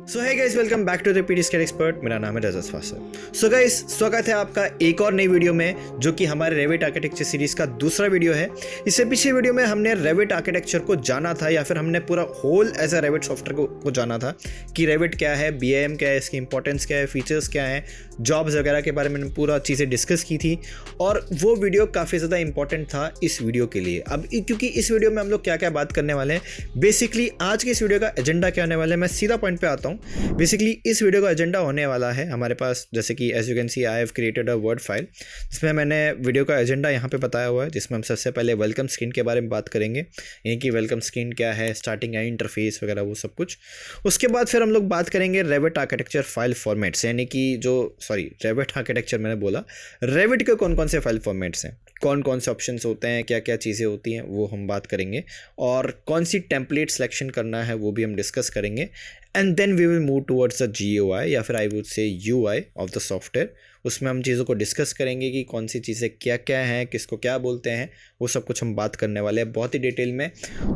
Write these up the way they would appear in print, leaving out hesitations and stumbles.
So hi guys, welcome back to the PD skate expert. मेरा नाम है रजत phasor. So guys, स्वागत है आपका एक और नई वीडियो में, जो कि हमारे रेविट आर्किटेक्चर सीरीज का दूसरा वीडियो है। इससे पिछले वीडियो में हमने रेविट आर्किटेक्चर को जाना था, या फिर हमने पूरा whole as a Revit software को जाना था कि रेविट क्या है, BIM क्या है, इसकी इंपॉर्टेंस क्या है, फीचर्स क्या है, जॉब्स वगैरह के बारे में पूरा चीज़ें डिस्कस की थी। और वो वीडियो काफ़ी ज़्यादा इंपॉर्टेंट था इस वीडियो के लिए। अब क्योंकि इस वीडियो में हम लोग क्या क्या बात करने वाले हैं, बेसिकली आज के इस वीडियो का एजेंडा क्या होने वाला है, मैं सीधा पॉइंट पे आता हूँ। बेसिकली इस वीडियो का एजेंडा होने वाला है हमारे पास, जैसे कि as you can see I have created a word file, जिसमें मैंने वीडियो का एजेंडा यहाँ पे बताया हुआ है, जिसमें हम सबसे पहले वेलकम स्क्रीन के बारे में बात करेंगे, यानी कि वेलकम स्क्रीन क्या है, स्टार्टिंग एंड इंटरफेस वगैरह वो सब कुछ। उसके बाद फिर हम लोग बात करेंगे रेविट आर्किटेक्चर फाइल फॉर्मेट्स, यानी कि रेविट आर्किटेक्चर मैंने बोला, रेविट के कौन कौन से फाइल फॉर्मेट्स हैं, कौन कौन से ऑप्शंस होते हैं, क्या क्या चीज़ें होती हैं, वो हम बात करेंगे। और कौन सी टेम्पलेट सिलेक्शन करना है वो भी हम डिस्कस करेंगे। And then we will move towards the GUI, या फिर I would say UI of the software. उसमें हम चीज़ों को डिस्कस करेंगे कि कौन सी चीज़ें क्या क्या हैं, किसको क्या बोलते हैं, वो सब कुछ हम बात करने वाले हैं बहुत ही डिटेल में।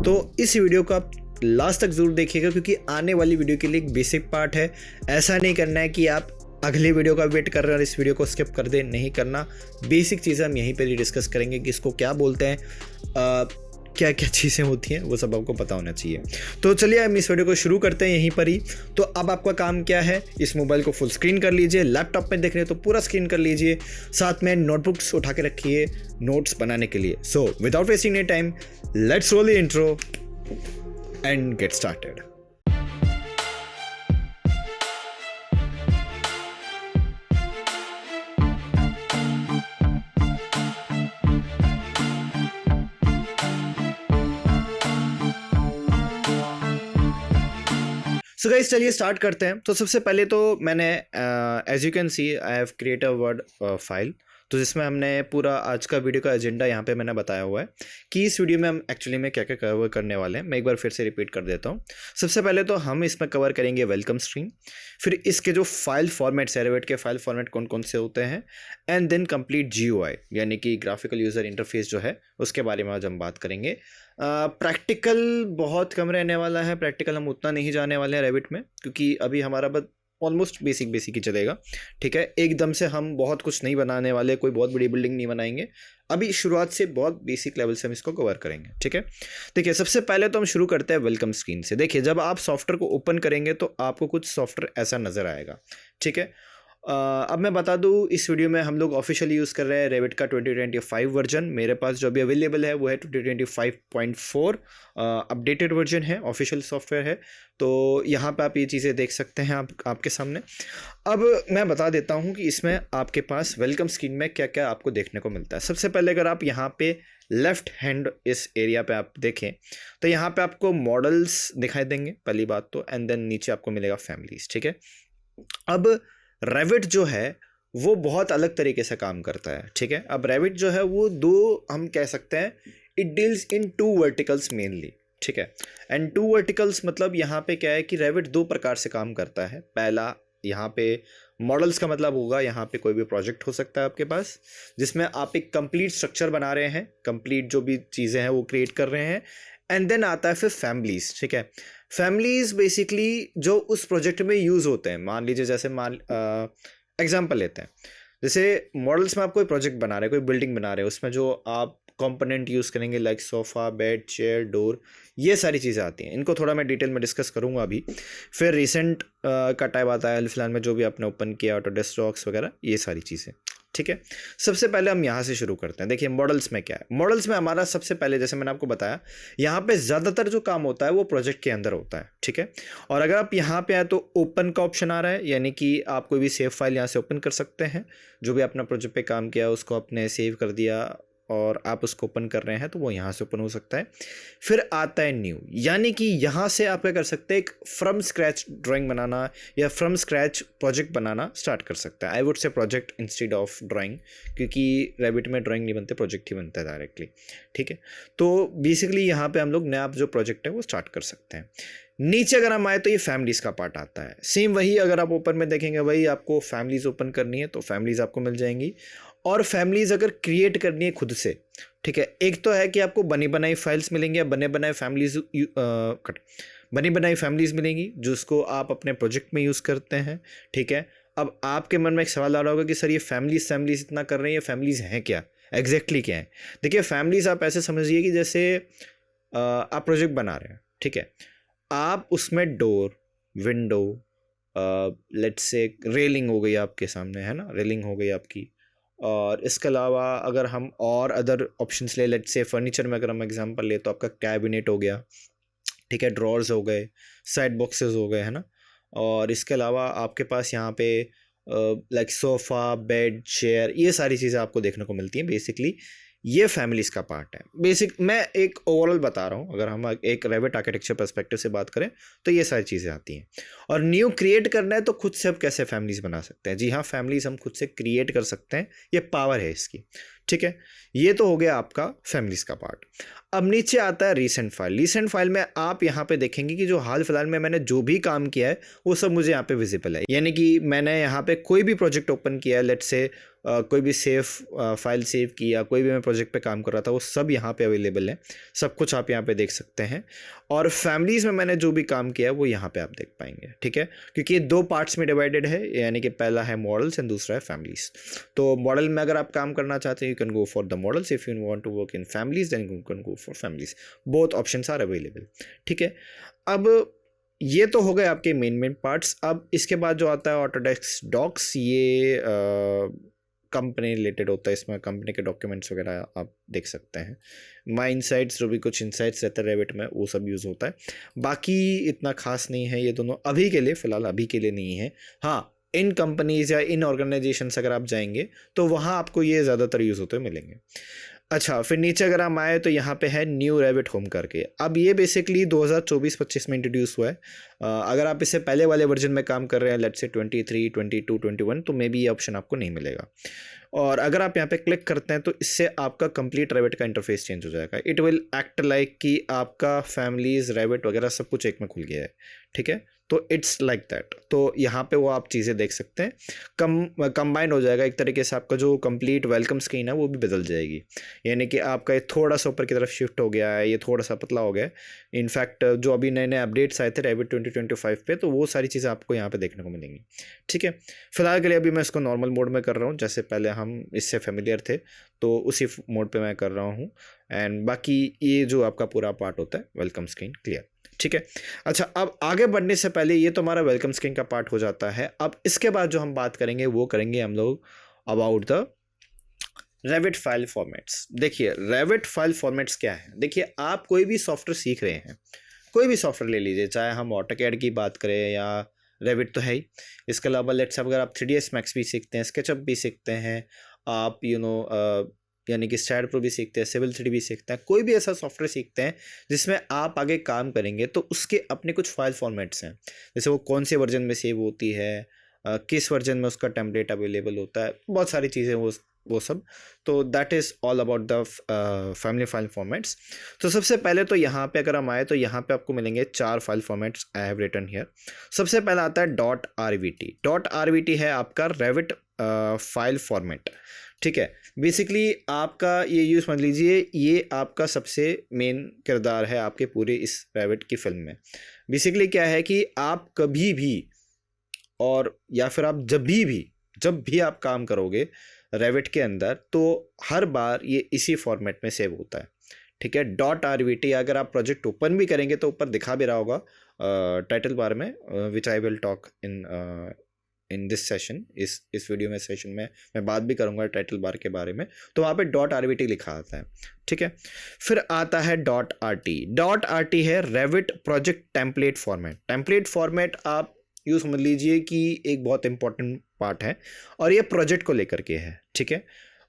तो इस वीडियो को आप लास्ट तक ज़रूर देखिएगा, क्योंकि आने वाली वीडियो के लिए एक बेसिक पार्ट है। ऐसा नहीं करना है कि आप अगली वीडियो का वेट कर रहे हैं और इस वीडियो को स्किप कर दें, नहीं करना। बेसिक चीज़ें हम यहीं पर ही डिस्कस करेंगे कि इसको क्या बोलते हैं, क्या क्या चीज़ें होती हैं, वो सब आपको पता होना चाहिए। तो चलिए हम इस वीडियो को शुरू करते हैं यहीं पर ही। तो अब आपका काम क्या है, इस मोबाइल को फुल स्क्रीन कर लीजिए, लैपटॉप में देख रहे हैं तो पूरा स्क्रीन कर लीजिए, साथ में नोटबुक्स उठा के रखिए नोट्स बनाने के लिए। So without wasting any time, let's roll the intro and get started. So guys, चलिए स्टार्ट करते हैं। तो सबसे पहले तो मैंने as you can see I have create a word file, तो जिसमें हमने पूरा आज का वीडियो का एजेंडा यहाँ पे मैंने बताया हुआ है कि इस वीडियो में हम एक्चुअली में क्या क्या कवर करने वाले हैं। मैं एक बार फिर से रिपीट कर देता हूँ। सबसे पहले तो हम इसमें कवर करेंगे वेलकम स्क्रीन, फिर इसके जो फाइल फॉर्मेट्स है, रेविट के फाइल फॉर्मेट कौन कौन से होते हैं, एंड देन कंप्लीट GUI, यानी कि ग्राफिकल यूज़र इंटरफेस जो है उसके बारे में आज हम बात करेंगे। प्रैक्टिकल बहुत कम रहने वाला है, प्रैक्टिकल हम उतना नहीं जाने वाले हैं रेविट में, क्योंकि अभी हमारा बस ऑलमोस्ट बेसिक ही चलेगा। ठीक है, एकदम से हम बहुत कुछ नहीं बनाने वाले, कोई बहुत बड़ी बिल्डिंग नहीं बनाएंगे। अभी शुरुआत से बहुत बेसिक लेवल से हम इसको कवर करेंगे। ठीक है, देखिए सबसे पहले तो हम शुरू करते हैं वेलकम स्क्रीन से। देखिए जब आप सॉफ्टवेयर को ओपन करेंगे तो आपको कुछ सॉफ्टवेयर ऐसा नज़र आएगा। ठीक है, अब मैं बता दूं, इस वीडियो में हम लोग ऑफिशियली यूज़ कर रहे हैं रेविट का 2025 वर्जन। मेरे पास जो अभी अवेलेबल है वो है 2025.4 अपडेटेड वर्जन है, ऑफिशियल सॉफ्टवेयर है। तो यहाँ पे आप ये चीज़ें देख सकते हैं आपके सामने। अब मैं बता देता हूँ कि इसमें आपके पास वेलकम स्क्रीन में क्या क्या आपको देखने को मिलता है। सबसे पहले अगर आप यहाँ पे लेफ्ट हैंड इस एरिया पे आप देखें तो यहाँ पे आपको मॉडल्स दिखाई देंगे पहली बात तो, एंड देन नीचे आपको मिलेगा फैमिलीज। ठीक है, अब रेविट जो है वो बहुत अलग तरीके से काम करता है। ठीक है, अब रेविट जो है वो दो हम कह सकते हैं, it deals in 2 verticals mainly. ठीक है, एंड 2 वर्टिकल्स मतलब यहाँ पे क्या है कि रेविट 2 प्रकार से काम करता है। पहला, यहाँ पे मॉडल्स का मतलब होगा, यहाँ पे कोई भी प्रोजेक्ट हो सकता है आपके पास, जिसमें आप एक कंप्लीट स्ट्रक्चर बना रहे हैं, कंप्लीट जो भी चीज़ें हैं वो क्रिएट कर रहे हैं। एंड देन आता है फिर फैमिलीज। ठीक है, फैमिलीज बेसिकली जो उस प्रोजेक्ट में यूज़ होते हैं। मान लीजिए जैसे एग्जांपल लेते हैं, जैसे मॉडल्स में आप कोई प्रोजेक्ट बना रहे हैं, कोई बिल्डिंग बना रहे हैं, उसमें जो आप कंपोनेंट यूज़ करेंगे like sofa, bed, chair, door, ये सारी चीज़ें आती हैं। इनको थोड़ा मैं डिटेल में डिस्कस करूँगा अभी। फिर रिसेंट का टाइप आता है फिलहाल में, जो भी आपने ओपन किया, ऑटोडेस्क डॉक्स वगैरह, ये सारी चीज़ें। ठीक है, सबसे पहले हम यहाँ से शुरू करते हैं। देखिए मॉडल्स में क्या है, मॉडल्स में हमारा सबसे पहले, जैसे मैंने आपको बताया, यहाँ पे ज़्यादातर जो काम होता है वो प्रोजेक्ट के अंदर होता है। ठीक है, और अगर आप यहाँ पे आए तो ओपन का ऑप्शन आ रहा है, यानी कि आप कोई भी सेव फाइल यहाँ से ओपन कर सकते हैं। जो भी अपना प्रोजेक्ट पे काम किया उसको आपने सेव कर दिया और आप उसको ओपन कर रहे हैं तो वो यहाँ से ओपन हो सकता है। फिर आता है न्यू, यानी कि यहाँ से आप क्या कर सकते हैं, एक फ्रॉम स्क्रैच ड्राइंग बनाना या from scratch project banana start कर सकता है। आई वुड से प्रोजेक्ट इंस्टेड ऑफ ड्राइंग, क्योंकि रेविट में ड्राइंग नहीं बनते, प्रोजेक्ट ही बनता है डायरेक्टली। ठीक है, तो बेसिकली यहाँ पे हम लोग नया जो प्रोजेक्ट है वो स्टार्ट कर सकते हैं। नीचे अगर हम आए तो ये फैमिलीज़ का पार्ट आता है। सेम वही, अगर आप ओपन में देखेंगे वही, आपको फैमिलीज़ ओपन करनी है तो फैमिलीज़ आपको मिल जाएंगी। और फैमिलीज़ अगर क्रिएट करनी है खुद से, ठीक है, एक तो है कि आपको बनी बनाई फाइल्स मिलेंगी या बने बनाए फैमिलीज बनी बनाई फैमिलीज़ मिलेंगी जिसको आप अपने प्रोजेक्ट में यूज़ करते हैं, ठीक है। अब आपके मन में एक सवाल आ रहा होगा कि सर ये फैमिलीज़ इतना कर रही हैं, फैमिलीज़ हैं क्या, एग्जैक्टली क्या है? देखिए फैमिलीज़ आप ऐसे समझिए कि जैसे आप प्रोजेक्ट बना रहे हैं, ठीक है। आप उसमें door, window, let's say railing हो गई आपके सामने, है ना, रेलिंग हो गई आपकी, और इसके अलावा अगर हम और अदर ऑप्शंस ले, लेट्स से फर्नीचर में अगर हम एग्जांपल ले तो आपका कैबिनेट हो गया, ठीक है, ड्रॉर्स हो गए, साइड बॉक्सेस हो गए, है ना। और इसके अलावा आपके पास यहाँ पे लाइक सोफ़ा, बेड, चेयर, ये सारी चीज़ें आपको देखने को मिलती हैं। बेसिकली ये फैमिलीज़ का पार्ट है। बेसिक मैं एक ओवरऑल बता रहा हूँ, अगर हम एक रेविट आर्किटेक्चर पर्सपेक्टिव से बात करें तो ये सारी चीज़ें आती हैं। और न्यू क्रिएट करना है तो खुद से अब कैसे फैमिलीज़ बना सकते हैं? जी हाँ, फैमिलीज़ हम खुद से क्रिएट कर सकते हैं, ये पावर है इसकी, ठीक है। ये तो हो गया आपका फैमिलीज़ का पार्ट। अब नीचे आता है रीसेंट फाइल। रीसेंट फाइल में आप यहाँ पे देखेंगे कि जो हाल फिलहाल में मैंने जो भी काम किया है वो सब मुझे यहाँ पे विजिबल है। यानी कि मैंने यहाँ पे कोई भी प्रोजेक्ट ओपन किया है, लेट्स से कोई भी फाइल सेव किया, कोई भी मैं प्रोजेक्ट पे काम कर रहा था, वो सब यहाँ पे अवेलेबल है। सब कुछ आप यहाँ पे देख सकते हैं। और फैमिलीज़ में मैंने जो भी काम किया है वो यहाँ पे आप देख पाएंगे, ठीक है। क्योंकि ये 2 पार्ट्स में डिवाइडेड है, यानी कि पहला है मॉडल्स एंड दूसरा है फैमिलीज़। तो मॉडल में अगर आप काम करना चाहते हैं, you can go for the models. If you want to work in families then you can go for families. Both options are available, ठीक है। अब ये तो हो गए आपके मेन पार्ट्स। अब इसके बाद जो आता है ऑटोडेस्क डॉक्स, ये कंपनी रिलेटेड होता है। इसमें कंपनी के डॉक्यूमेंट्स वगैरह आप देख सकते हैं। माई इनसाइट्स, जो भी कुछ इनसाइट्स रहते हैं रेविट में, वो सब यूज़ होता है। बाकी इतना खास नहीं है ये दोनों अभी के लिए, फ़िलहाल अभी के लिए नहीं है। हाँ, इन कंपनीज़ या इन ऑर्गेनाइजेशंस अगर आप जाएंगे तो वहाँ आपको ये ज़्यादातर यूज़ होते मिलेंगे। अच्छा, फिर नीचे अगर हम आए तो यहाँ पे है न्यू रेविट होम करके। अब ये बेसिकली 2024-25 में इंट्रोड्यूस हुआ है। अगर आप इससे पहले वाले वर्जन में काम कर रहे हैं, लेट्स से 23, 22, 21, तो मे बी ये ऑप्शन आपको नहीं मिलेगा। और अगर आप यहाँ पे क्लिक करते हैं तो इससे आपका कंप्लीट रेविट का इंटरफेस चेंज हो जाएगा। इट विल एक्ट लाइक कि आपका फैमिलीज, रेविट वगैरह सब कुछ एक में खुल गया है, ठीक है। तो इट्स लाइक दैट। तो यहाँ पे वो आप चीज़ें देख सकते हैं, कंबाइंड हो जाएगा एक तरीके से। आपका जो कंप्लीट वेलकम स्क्रीन है वो भी बदल जाएगी। यानी कि आपका ये थोड़ा सा ऊपर की तरफ शिफ्ट हो गया है, ये थोड़ा सा पतला हो गया है। इनफैक्ट जो अभी नए नए अपडेट्स आए थे रेविट 2025 पे, तो वो सारी चीज़ें आपको यहाँ पे देखने को मिलेंगी, ठीक है। फिलहाल के लिए अभी मैं इसको नॉर्मल मोड में कर रहा हूँ, जैसे पहले हम इससे फेमिलियर थे तो उसी मोड पे मैं कर रहा हूँ। एंड बाकी ये जो आपका पूरा पार्ट होता है वेलकम स्क्रीन क्लियर, ठीक है। अच्छा, अब आगे बढ़ने से पहले ये तो हमारा वेलकम स्क्रीन का पार्ट हो जाता है। अब इसके बाद जो हम बात करेंगे वो करेंगे हम लोग about the Revit file formats. देखिए रेविट फाइल फॉर्मेट्स क्या है। देखिए आप कोई भी सॉफ्टवेयर सीख रहे हैं, कोई भी सॉफ्टवेयर ले लीजिए, चाहे हम ऑटोकैड की बात करें या रेविट तो है ही, इसके अलावा लेट्स अगर आप 3ds मैक्स भी सीखते हैं, स्केचअप भी सीखते हैं, आप यानी कि स्टैड प्रो भी सीखते हैं, सिविल 3D भी सीखते हैं, कोई भी ऐसा सॉफ्टवेयर सीखते हैं जिसमें आप आगे काम करेंगे, तो उसके अपने कुछ फाइल फॉर्मेट्स हैं। जैसे वो कौन से वर्जन में सेव होती है, किस वर्जन में उसका टेम्पलेट अवेलेबल होता है, बहुत सारी चीज़ें वो सब। तो that is all about the family file formats. तो सबसे पहले तो यहाँ पे अगर हम आए तो यहाँ पे आपको मिलेंगे 4 file formats I have written here. सबसे पहला आता है .rvt। .rvt है आपका रेविट फाइल फॉर्मेट, ठीक है। बेसिकली आपका ये यूज़ समझ लीजिए, ये आपका सबसे मेन किरदार है आपके पूरे इस रेविट की फिल्म में। बेसिकली क्या है कि आप कभी भी और या फिर आप जब भी आप काम करोगे रेविट के अंदर, तो हर बार ये इसी फॉर्मेट में सेव होता है, ठीक है। .rvt अगर आप प्रोजेक्ट ओपन भी करेंगे तो ऊपर दिखा भी रहा होगा टाइटल बार में, which I will talk in this session. इस वीडियो में सेशन में मैं बात भी करूंगा टाइटल बार के बारे में। तो वहाँ पे .rvt लिखा आता है, ठीक है। फिर आता है .rt। .rt है Revit project template format. Template format आप यूँ समझ लीजिए कि एक बहुत इंपॉर्टेंट पार्ट है और ये प्रोजेक्ट को लेकर के है, ठीक है।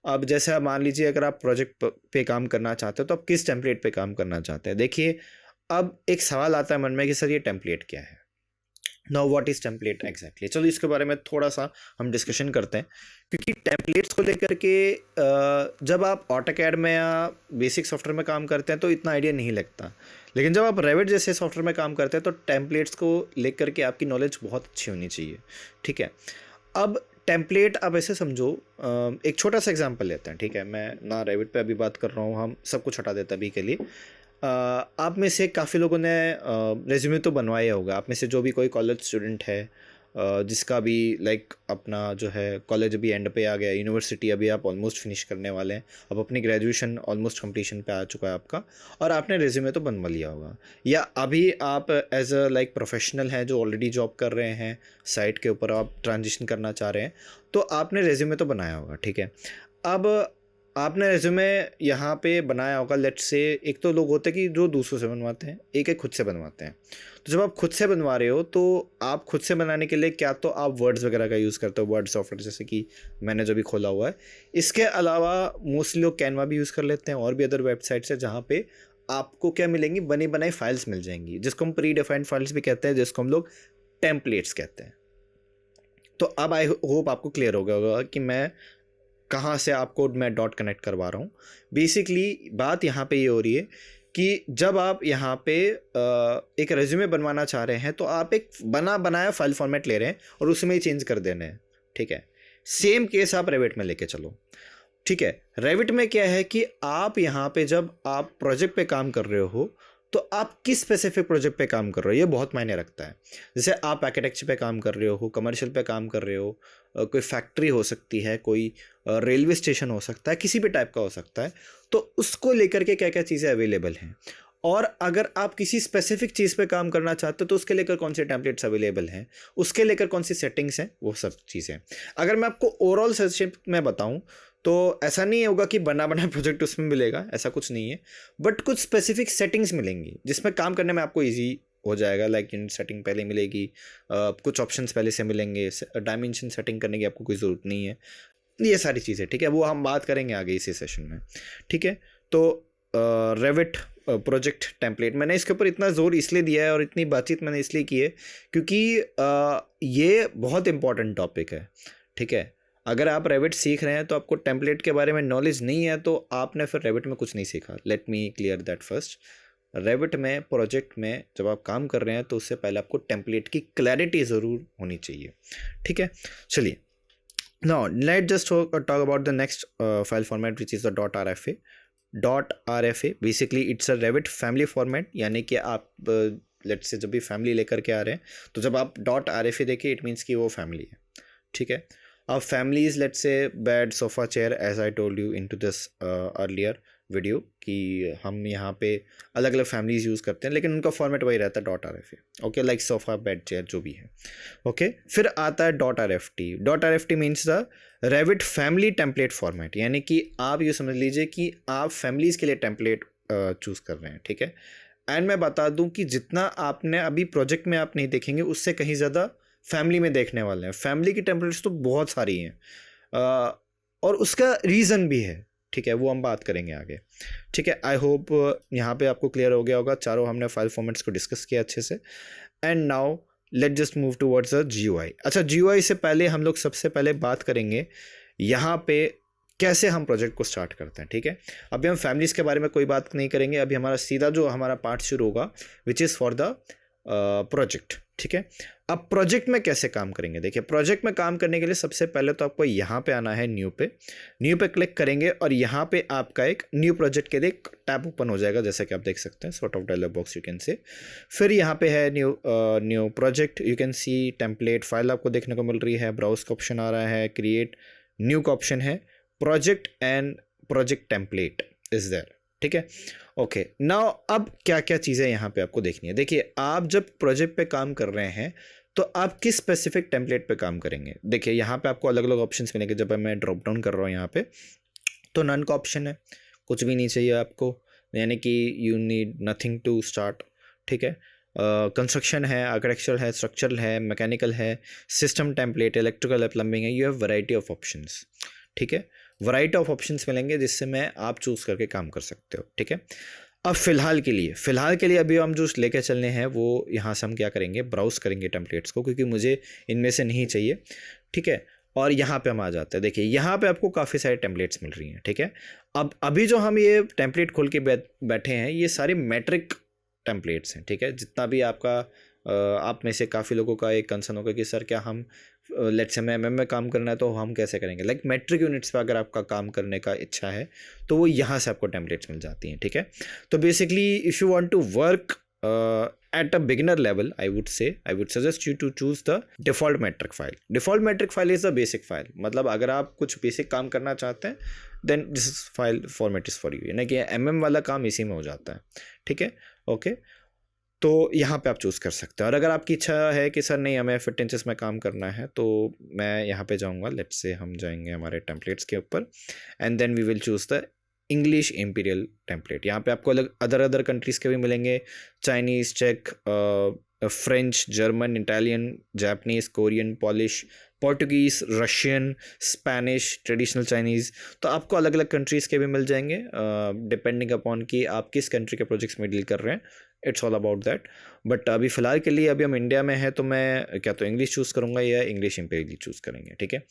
अब जैसे आप मान लीजिए अगर आप प्रोजेक्ट पे काम करना चाहते हो तो आप किस टेम्पलेट पे काम करना चाहते हैं। देखिए अब एक सवाल आता है मन में कि सर ये टेम्पलेट क्या है। Now what is template exactly. चलो इसके बारे में थोड़ा सा हम डिस्कशन करते हैं, क्योंकि टेम्पलेट्स को लेकर के जब आप ऑटोकैड में या बेसिक सॉफ्टवेयर में काम करते हैं तो इतना आइडिया नहीं लगता, लेकिन जब आप रेविट जैसे सॉफ्टवेयर में काम करते हैं तो टेम्पलेट्स को लेकर के आपकी नॉलेज बहुत अच्छी होनी चाहिए, ठीक है। अब टेम्पलेट आप ऐसे समझो, एक छोटा सा एग्जांपल लेते हैं, ठीक है। मैं ना रेविट पे अभी बात कर रहा हूँ, हम सब कुछ हटा देते हैं अभी के लिए। आप में से काफ़ी लोगों ने रेज्यूमे तो बनवाया होगा। आप में से जो भी कोई कॉलेज स्टूडेंट है, जिसका भी लाइक अपना जो है कॉलेज अभी एंड पे आ गया, यूनिवर्सिटी अभी आप ऑलमोस्ट फिनिश करने वाले हैं, अब अपनी ग्रेजुएशन ऑलमोस्ट कंप्लीशन पे आ चुका है आपका, और आपने रेज्यूमे तो बनवा लिया होगा। या अभी आप एज अ लाइक प्रोफेशनल हैं जो ऑलरेडी जॉब कर रहे हैं, साइट के ऊपर आप ट्रांजिशन करना चाह रहे हैं, तो आपने रेज्यूमे तो बनाया होगा, ठीक है। अब आपने रेज्यूमे यहाँ पे बनाया होगा, लेट्स से एक तो लोग होते हैं कि जो दूसरों से बनवाते हैं, एक एक खुद से बनवाते हैं। तो जब आप खुद से बनवा रहे हो तो आप खुद से बनाने के लिए क्या तो आप वर्ड्स वगैरह का यूज़ करते हो, वर्ड सॉफ्टवेयर जैसे कि मैंने जो भी खोला हुआ है। इसके अलावा मोस्टली लोग कैनवा भी यूज़ कर लेते हैं, और भी अदर वेबसाइट्स है जहाँ पे आपको क्या मिलेंगी, बनी बनाई फाइल्स मिल जाएंगी, जिसको हम प्री डिफाइंड फाइल्स भी कहते हैं, जिसको हम लोग टेम्पलेट्स कहते हैं। तो अब आई होप आपको क्लियर हो गया होगा कि मैं कहाँ से आपको मैं डॉट कनेक्ट करवा रहा हूँ। बेसिकली बात यहाँ पे ये हो रही है कि जब आप यहाँ पे एक रेज्यूमे बनवाना चाह रहे हैं तो आप एक बना बनाया फाइल फॉर्मेट ले रहे हैं और उसमें ही चेंज कर देने हैं, ठीक है। सेम केस आप रेविट में लेके चलो, ठीक है। रेविट में क्या है कि आप यहाँ पे जब आप प्रोजेक्ट पे काम कर रहे हो तो आप किस स्पेसिफिक प्रोजेक्ट पे काम कर रहे हो ये बहुत मायने रखता है। जैसे आप आर्किटेक्चर पे काम कर रहे हो, कमर्शियल पे काम कर रहे हो, कोई फैक्ट्री हो सकती है, कोई रेलवे स्टेशन हो सकता है, किसी भी टाइप का हो सकता है, तो उसको लेकर के क्या क्या चीज़ें अवेलेबल हैं। और अगर आप किसी स्पेसिफिक चीज़ पे काम करना चाहते हो तो उसके लेकर कौन से टेम्पलेट्स अवेलेबल हैं, उसके लेकर कौन सी सेटिंग्स हैं, वो सब चीज़ें। अगर मैं आपको ओवरऑल संक्षिप्त में बताऊं तो ऐसा नहीं होगा कि बना बना प्रोजेक्ट उसमें मिलेगा, ऐसा कुछ नहीं है, बट कुछ स्पेसिफिक सेटिंग्स मिलेंगी जिसमें काम करने में आपको ईजी हो जाएगा। लाइक यूनिट सेटिंग पहले मिलेगी, कुछ ऑप्शंस पहले से मिलेंगे, डायमेंशन सेटिंग करने की आपको कोई ज़रूरत नहीं है, ये सारी चीज़ें, ठीक है। वो हम बात करेंगे आगे इसी सेशन में, ठीक है। तो रेविट प्रोजेक्ट टेम्पलेट मैंने इसके ऊपर इतना ज़ोर इसलिए दिया है और इतनी बातचीत मैंने इसलिए की है क्योंकि ये बहुत इंपॉर्टेंट टॉपिक है, ठीक है। अगर आप रेविट सीख रहे हैं तो आपको टेम्पलेट के बारे में नॉलेज नहीं है तो आपने फिर रेविट में कुछ नहीं सीखा। Let me clear that first. Revit में प्रोजेक्ट में जब आप काम कर रहे हैं तो उससे पहले आपको टेम्पलेट की क्लैरिटी ज़रूर होनी चाहिए, ठीक है। चलिए, now let's just talk about the next file format which is the .rfa. .rfa basically it's a Revit family format, यानी कि आप लेट्स से जब भी फैमिली लेकर के आ रहे हैं तो जब आप .rfa देखिए इट मीन्स कि वो फैमिली है, ठीक है। अब families let's say bed, sofa, chair, as I told you in to this earlier video कि हम यहाँ पे अलग अलग फैमिलीज यूज़ करते हैं लेकिन उनका फॉर्मेट वही रहता है .rfa, okay. Like sofa, bed, chair जो भी है, ओके। फिर आता है .rft. .rft means the Revit family template format, यानी कि आप ये समझ लीजिए कि आप फैमिलीज़ के लिए टेम्पलेट चूज़ कर रहे हैं, ठीक है। एंड मैं बता दूं कि जितना आपने अभी प्रोजेक्ट में आप नहीं देखेंगे उससे कहीं ज़्यादा फैमिली में देखने वाले हैं। फैमिली की टेम्पलेट्स तो बहुत सारी हैं और उसका रीज़न भी है, ठीक है, वो हम बात करेंगे आगे, ठीक है। आई होप यहाँ पे आपको क्लियर हो गया होगा। चारों हमने फाइल फॉर्मेट्स को डिस्कस किया अच्छे से। And now let just move towards the GUI। अच्छा, GUI से पहले हम लोग सबसे पहले बात करेंगे यहाँ पे कैसे हम प्रोजेक्ट को स्टार्ट करते हैं, ठीक है। अभी हम फैमिलीज़ के बारे में कोई बात नहीं करेंगे, अभी हमारा सीधा जो हमारा पार्ट शुरू होगा which is for the project, ठीक है। अब प्रोजेक्ट में कैसे काम करेंगे, देखिए प्रोजेक्ट में काम करने के लिए सबसे पहले तो आपको यहाँ पे आना है, न्यू पे क्लिक करेंगे और यहाँ पे आपका एक न्यू प्रोजेक्ट के लिए एक टैब ओपन हो जाएगा, जैसा कि आप देख सकते हैं, sort of dialog box you can say. फिर यहाँ पे है new project, you can see template file आपको देखने को मिल रही है, ब्राउज का ऑप्शन आ रहा है, क्रिएट न्यू का ऑप्शन है, project and project template is there, ठीक है। ओके, नाउ अब क्या क्या चीज़ें यहाँ पे आपको देखनी है। देखिए, आप जब प्रोजेक्ट पे काम कर रहे हैं तो आप किस स्पेसिफिक टेम्पलेट पे काम करेंगे। देखिए यहाँ पे आपको अलग अलग ऑप्शंस मिलेंगे। जब मैं ड्रॉप डाउन कर रहा हूँ यहाँ पे तो नन का ऑप्शन है, कुछ भी नहीं चाहिए आपको, यानी कि you need nothing to start, ठीक है। कंस्ट्रक्शन है, आर्किटेक्चरल है, स्ट्रक्चरल है, मैकेनिकल है, सिस्टम टेम्पलेट, इलेक्ट्रिकल है, प्लम्बिंग है, you have variety of options, ठीक है। वैरायटी ऑफ ऑप्शंस मिलेंगे जिससे मैं आप चूज़ करके काम कर सकते हो, ठीक है। अब फ़िलहाल के लिए अभी हम जो लेके चलने हैं वो यहाँ से हम क्या करेंगे, ब्राउज़ करेंगे टेम्पलेट्स को, क्योंकि मुझे इनमें से नहीं चाहिए, ठीक है। और यहाँ पे हम आ जाते हैं। देखिए यहाँ पे आपको काफ़ी सारे टेम्पलेट्स मिल रही हैं, ठीक है। अब अभी जो हम ये टेम्पलेट खोल के बैठे हैं ये सारे मैट्रिक टेम्पलेट्स हैं, ठीक है। जितना भी आपका आप में से काफ़ी लोगों का एक कंसर्न होगा कि सर क्या हम लेट्स से मैं एमएम में काम करना है तो हम कैसे करेंगे, लाइक मेट्रिक यूनिट्स पे अगर आपका काम करने का इच्छा है तो वो यहाँ से आपको टेम्पलेट्स मिल जाती हैं, ठीक है। तो basically if you want to work at a beginner level, I would suggest you to choose the default metric file. Default metric file is the basic file. मतलब अगर आप कुछ बेसिक काम करना चाहते हैं then this file format is for you, यानी कि mm वाला काम इसी में हो जाता है, ठीक है, ओके। तो यहाँ पे आप चूज़ कर सकते हैं। और अगर आपकी इच्छा है कि सर नहीं हमें फिट इंचेस में काम करना है तो मैं यहाँ पे जाऊँगा, लेट्स से हम जाएंगे हमारे टेम्पलेट्स के ऊपर and then we will choose the English imperial template. यहाँ पे आपको अलग अदर कंट्रीज़ के भी मिलेंगे, चाइनीज़, चेक, French, German, Italian, Japanese, Korean, Polish, Portuguese, Russian, Spanish, traditional Chinese. तो आपको अलग अलग कंट्रीज़ के भी मिल जाएंगे डिपेंडिंग अपॉन कि आप किस कंट्री के प्रोजेक्ट्स में डील कर रहे हैं। It's all about that. But अभी फ़िलहाल के लिए अभी हम इंडिया में हैं तो मैं क्या तो इंग्लिश चूज़ करूँगा या इंग्लिश इम्पीरियल चूज़ करेंगे, ठीक है।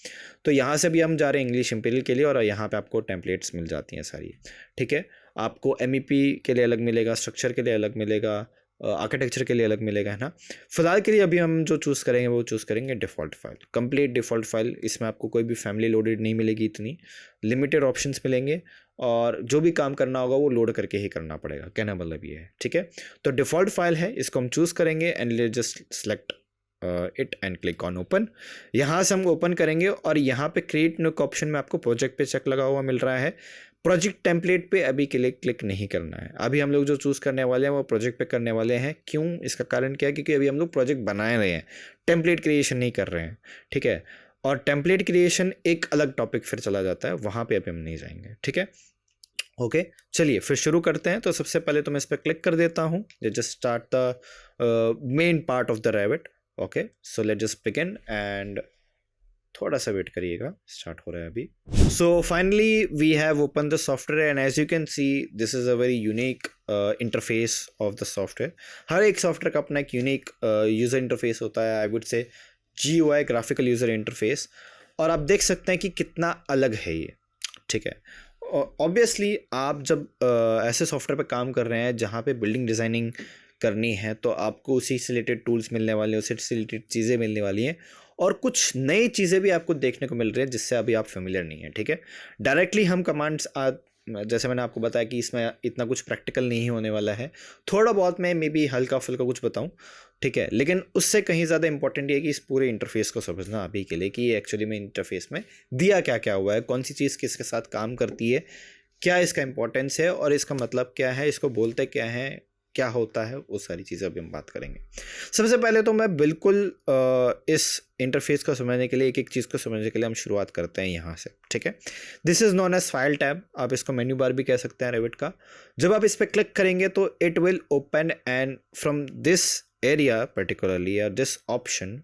तो यहाँ से भी हम जा रहे हैं इंग्लिश इम्पीरियल के लिए और यहाँ पे आपको टेम्पलेट्स मिल जाती हैं सारी, ठीक है। आपको MEP के लिए अलग मिलेगा, स्ट्रक्चर के लिए अलग मिलेगा, आर्किटेक्चर के लिए अलग मिलेगा, है ना। फिलहाल के लिए अभी हम जो चूज़ करेंगे वो चूज़ करेंगे default file, complete default file. इसमें आपको कोई भी फैमिली लोडेड नहीं मिलेगी, इतनी लिमिटेड ऑप्शंस मिलेंगे और जो भी काम करना होगा वो लोड करके ही करना पड़ेगा, कहना मतलब ये है, ठीक है। तो डिफ़ॉल्ट फाइल है, इसको हम चूज़ करेंगे and just select it and click on open. यहाँ से हम ओपन करेंगे और यहाँ पे क्रिएट न्यू ऑप्शन में आपको प्रोजेक्ट पे चेक लगा हुआ मिल रहा है। प्रोजेक्ट टेम्पलेट पे अभी के लिए क्लिक नहीं करना है। अभी हम लोग जो चूज़ करने वाले हैं वो प्रोजेक्ट पे करने वाले हैं। क्यों? इसका कारण क्या है, क्योंकि अभी हम लोग प्रोजेक्ट बना रहे हैं, टेम्पलेट क्रिएशन नहीं कर रहे हैं, ठीक है। और टेम्पलेट क्रिएशन एक अलग टॉपिक फिर चला जाता है, वहाँ पे अभी हम नहीं जाएंगे, ठीक है, ओके। चलिए फिर शुरू करते हैं। तो सबसे पहले तो मैं इस पर क्लिक कर देता हूँ, just start the main part of the rabbit, okay. So let just begin and थोड़ा सा वेट करिएगा, स्टार्ट हो रहा है अभी। So finally we have open the software and as you can see this is a very unique interface of the software. हर एक software का अपना एक यूनिक यूज़र इंटरफेस होता है, आई वुड से GUI, ग्राफिकल यूज़र इंटरफेस। और आप देख सकते हैं कि कितना अलग है ये, ठीक है। ऑब्वियसली आप जब ऐसे सॉफ्टवेयर पे काम कर रहे हैं जहाँ पे बिल्डिंग डिज़ाइनिंग करनी है तो आपको उसी से रिलेटेड टूल्स मिलने वाले हैं, उसी से रिलेटेड चीज़ें मिलने वाली हैं और कुछ नई चीज़ें भी आपको देखने को मिल रही है जिससे अभी आप फेमिलियर नहीं हैं, ठीक है। डायरेक्टली हम कमांड्स जैसे मैंने आपको बताया कि इसमें इतना कुछ प्रैक्टिकल नहीं होने वाला है, थोड़ा बहुत मैं मे बी हल्का फुल्का कुछ बताऊं, ठीक है। लेकिन उससे कहीं ज़्यादा इंपॉर्टेंट ये है कि इस पूरे इंटरफेस को समझना अभी के लिए कि ये एक्चुअली में इंटरफेस में दिया क्या क्या हुआ है, कौन सी चीज़ किसके साथ काम करती है, क्या इसका इंपॉर्टेंस है और इसका मतलब क्या है, इसको बोलते क्या है, क्या होता है, वो सारी चीज़ें अभी हम बात करेंगे। सबसे पहले तो मैं बिल्कुल इस इंटरफेस को समझने के लिए एक चीज़ को समझने के लिए हम शुरुआत करते हैं यहाँ से, ठीक है। This is known as file tab, आप इसको मेन्यू बार भी कह सकते हैं रेविट का। जब आप इस पर क्लिक करेंगे तो it will open and from this area particularly या this option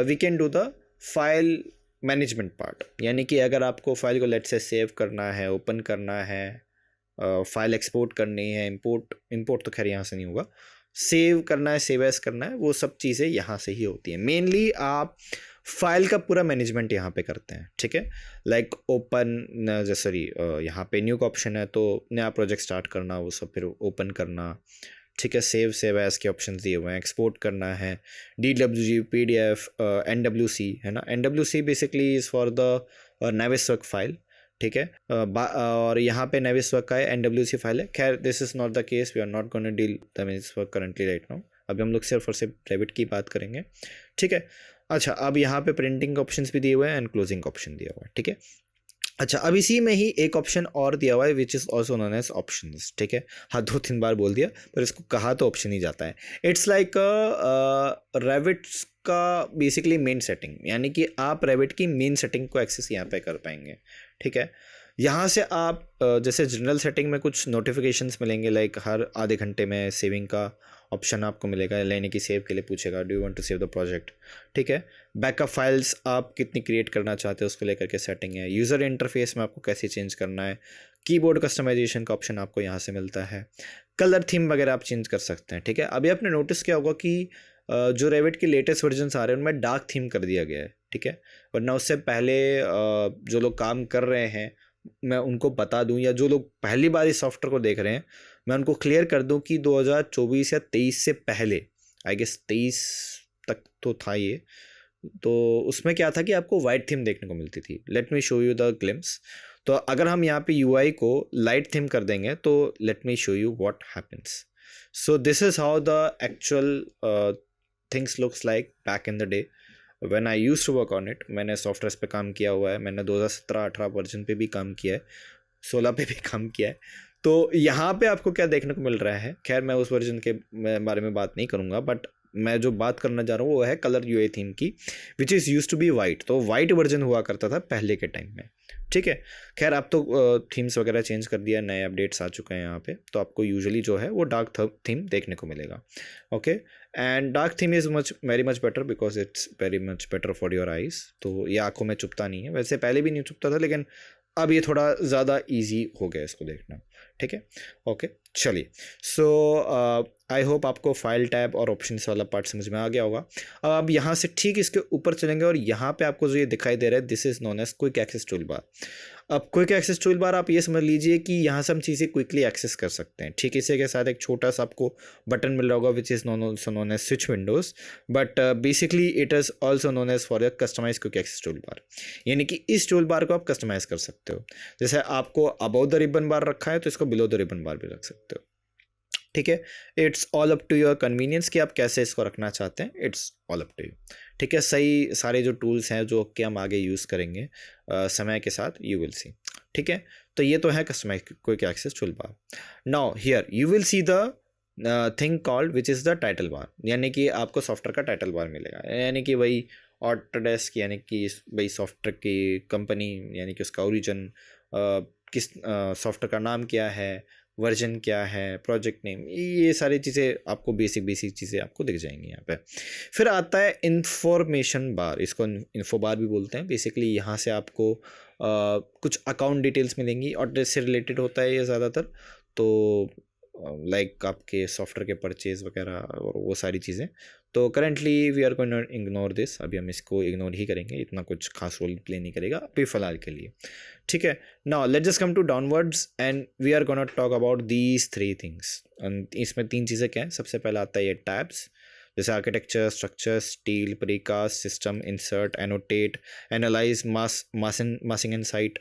we can do the file management part. यानी कि अगर आपको फाइल को लेट से सेव करना है, ओपन करना है, फाइल एक्सपोर्ट करनी है, इंपोर्ट तो खैर यहाँ से नहीं होगा, सेव करना है, सेव एज करना है, वो सब चीज़ें यहाँ से ही होती हैं। मेनली आप फाइल का पूरा मैनेजमेंट यहाँ पे करते हैं, ठीक है। लाइक ओपन सॉरी यहाँ पे न्यू का ऑप्शन है तो नया प्रोजेक्ट स्टार्ट करना, वो सब फिर ओपन करना, ठीक है। सेव एज के ऑप्शन दिए हुए हैं, एक्सपोर्ट करना है, DWG, PDF, NWC है ना। NWC basically is for the Navisworks file, ठीक है। और यहाँ पे नाविसवर्क का है, NWC फाइल है। खैर this is not the case, we are not going to deal the Navisworks currently right now. अभी हम लोग सिर्फ और सिर्फ रेविट की बात करेंगे, ठीक है। अच्छा, अब यहाँ पे प्रिंटिंग ऑप्शंस भी दिए हुए हैं एंड क्लोजिंग ऑप्शन दिया हुआ है, ठीक है। अच्छा, अब इसी में ही एक ऑप्शन और दिया हुआ है which is also known as options, ठीक है। हाँ, 2-3 बार बोल दिया पर इसको कहा तो ऑप्शन ही जाता है। इट्स लाइक रेविट्स का बेसिकली मेन सेटिंग, यानी कि आप रेविट की मेन सेटिंग को एक्सेस यहाँ पे कर पाएंगे, ठीक है। यहाँ से आप जैसे जनरल सेटिंग में कुछ नोटिफिकेशंस मिलेंगे, लाइक हर आधे घंटे में सेविंग का ऑप्शन आपको मिलेगा, लेने की सेव के लिए पूछेगा, do you want to save the project, ठीक है। बैकअप फाइल्स आप कितनी क्रिएट करना चाहते हैं उसको लेकर के सेटिंग है। यूज़र इंटरफेस में आपको कैसे चेंज करना है, कीबोर्ड कस्टमाइजेशन का ऑप्शन आपको यहाँ से मिलता है, कलर थीम वगैरह आप चेंज कर सकते हैं, ठीक है। अभी आपने नोटिस किया होगा कि जो रेविट के लेटेस्ट वर्जन्स आ रहे हैं उनमें डार्क थीम कर दिया गया है, ठीक है। वरना उससे पहले जो लोग काम कर रहे हैं मैं उनको बता दूं, या जो लोग पहली बार इस सॉफ्टवेयर को देख रहे हैं मैं उनको क्लियर कर दूं कि 2024 या 23 से पहले आई गेस 23 तक तो था ये। तो उसमें क्या था कि आपको वाइट थीम देखने को मिलती थी। Late me show you the glimpse. तो अगर हम यहाँ पे यूआई को लाइट थीम कर देंगे तो let me show you what happens. So this is how the actual things looks like back in the day when I used to work on it. मैंने सॉफ्टवेयर पे काम किया हुआ है, मैंने 2017-18 वर्जन पे भी काम किया है, 16 पे भी काम किया है। तो यहाँ पे आपको क्या देखने को मिल रहा है, खैर मैं उस वर्जन के बारे में बात नहीं करूँगा, बट मैं जो बात करना चाह रहा हूँ वो है कलर यूए थीम की, which is use to be white. तो वाइट वर्जन हुआ करता था पहले के टाइम में, ठीक है। खैर अब तो थीम्स वगैरह चेंज कर दिया, नए अपडेट्स आ चुके हैं यहाँ पे, तो आपको यूजुअली जो है वो डार्क थीम देखने को मिलेगा। Okay, and dark theme is very much better because it's very much better for your eyes. तो ये आंखों में चुभता नहीं है, वैसे पहले भी नहीं चुभता था, लेकिन अब ये थोड़ा ज़्यादा ईजी हो गया इसको देखना, ठीक है। ओके चलिए, सो आई होप आपको फाइल टैब और ऑप्शंस वाला पार्ट समझ में आ गया होगा। अब यहाँ से ठीक इसके ऊपर चलेंगे और यहाँ पे आपको जो ये दिखाई दे रहा है, this is known as quick access tool bar. अब क्विक एक्सेस टूल बार आप ये समझ लीजिए कि यहाँ से हम चीज़ें क्विकली एक्सेस कर सकते हैं। ठीक इसी के साथ एक छोटा सा आपको बटन मिल रहा होगा which is known as switch windows, but basically it is also known as for a customize quick access tool bar. यानी कि इस टूल बार को आप कस्टमाइज़ कर सकते हो। जैसे आपको अबव द रिबन बार रखा है तो इसको बिलो द रिबन बार भी रख सकते हो, ठीक है। It's all up to your convenience कि आप कैसे इसको रखना चाहते हैं, it's all up to you, ठीक है। सही सारे जो टूल्स हैं जो कि हम आगे यूज़ करेंगे समय के साथ, यू विल सी, ठीक है। तो ये तो है customize quick access tool bar. Now here you will see the thing called which is the title bar, यानी कि आपको सॉफ्टवेयर का टाइटल बार मिलेगा, यानी कि वही ऑटोडेस्क, यानी कि वही सॉफ्टवेयर की कंपनी, यानी कि उसका ओरिजिन, किस सॉफ्टवेयर का नाम क्या है, वर्जन क्या है, प्रोजेक्ट नेम, ये सारी चीज़ें आपको बेसिक चीज़ें आपको दिख जाएंगी यहाँ पे। फिर आता है इंफॉर्मेशन बार, इसको इन्फो बार भी बोलते हैं। बेसिकली यहाँ से आपको कुछ अकाउंट डिटेल्स मिलेंगी और इससे रिलेटेड होता है ये ज़्यादातर, तो लाइक आपके सॉफ्टवेयर के परचेज वगैरह और वो सारी चीज़ें। तो currently we are going to ignore this, अभी हम इसको इग्नोर ही करेंगे, इतना कुछ खास रोल प्ले नहीं करेगा अभी फ़िलहाल के लिए, ठीक है। Now let's just come to downwards and we are gonna talk about these 3 things. इसमें 3 चीज़ें क्या हैं, सबसे पहला आता है ये टैब्स, जैसे architecture, structure, steel, precast, system, insert, annotate, analyse, मासिंग insight,